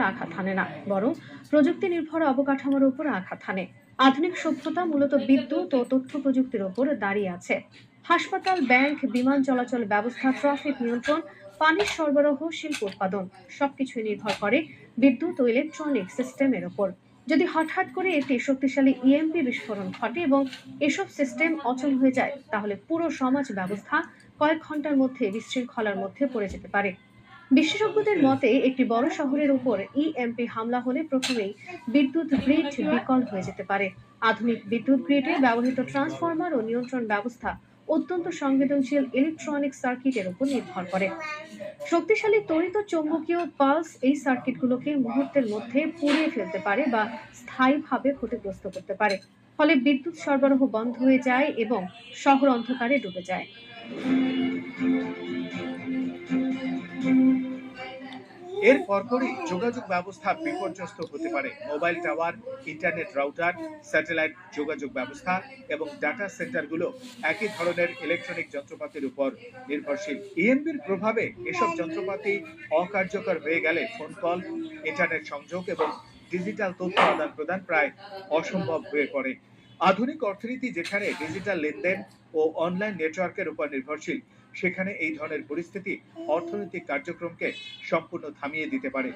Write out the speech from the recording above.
আঘাত হানে না, বরং প্রযুক্তি নির্ভর অবকাঠামোর উপর আঘাত হানে। আধুনিক সভ্যতা মূলত বিদ্যুৎ ও তথ্য প্রযুক্তির উপর দাঁড়িয়ে আছে। হাসপাতাল, ব্যাংক, বিমান চলাচল ব্যবস্থা, ট্রাফিক নিয়ন্ত্রণ, পানির সরবরাহ, শিল্প উৎপাদন সবকিছুই নির্ভর করে বিদ্যুৎ ও ইলেকট্রনিক সিস্টেমের উপর। যদি হঠাৎ করে একটি শক্তিশালী ইএমপি বিস্ফোরণ ঘটে এবং এসব সিস্টেম অচল হয়ে যায়, তাহলে পুরো সমাজ ব্যবস্থা কয়েক ঘন্টার মধ্যে বিশৃঙ্খলার মধ্যে পড়ে যেতে পারে। বিশেষজ্ঞদের মতে, একটি বড় শহরের উপর ইএমপি হামলা হলে প্রথমেই বিদ্যুৎ গ্রিড বিকল হয়ে যেতে পারে। আধুনিক বিদ্যুৎ গ্রিডে ব্যবহৃত ট্রান্সফরমার ও নিয়ন্ত্রণ ব্যবস্থা অত্যন্ত সংবেদনশীল ইলেকট্রনিক সার্কিটের উপর নির্ভর করে। শক্তিশালী তড়িৎ চৌম্বকীয় পালস এই সার্কিটগুলোকে মুহূর্তের মধ্যে পুড়িয়ে ফেলতে পারে বা স্থায়ীভাবে ক্ষতিগ্রস্ত করতে পারে। ফলে বিদ্যুৎ সরবরাহ বন্ধ হয়ে যায় এবং শহর অন্ধকারে ডুবে যায়। এর পরপরই যোগাযোগ ব্যবস্থা বিপর্যস্ত হতে পারে। Mobile tower, internet router, satellite যোগাযোগ ব্যবস্থা এবং ডাটা সেন্টারগুলো একই ধরনের ইলেকট্রনিক যন্ত্রপাতির উপর নির্ভরশীল। ইএমপির প্রভাবে এসব যন্ত্রপাতি অকার্যকর হয়ে গেলে ফোন কল, ইন্টারনেট সংযোগ এবং ডিজিটাল তথ্য আদান প্রদান প্রায় অসম্ভব হয়ে পড়ে। আধুনিক অর্থনীতি যেখানে ডিজিটাল লেনদেন ও অনলাইন নেটওয়ার্কের উপর নির্ভরশীল, সেখানে এই ধরনের পরিস্থিতি অর্থনৈতিক কার্যক্রমকে সম্পূর্ণ থামিয়ে দিতে পারে।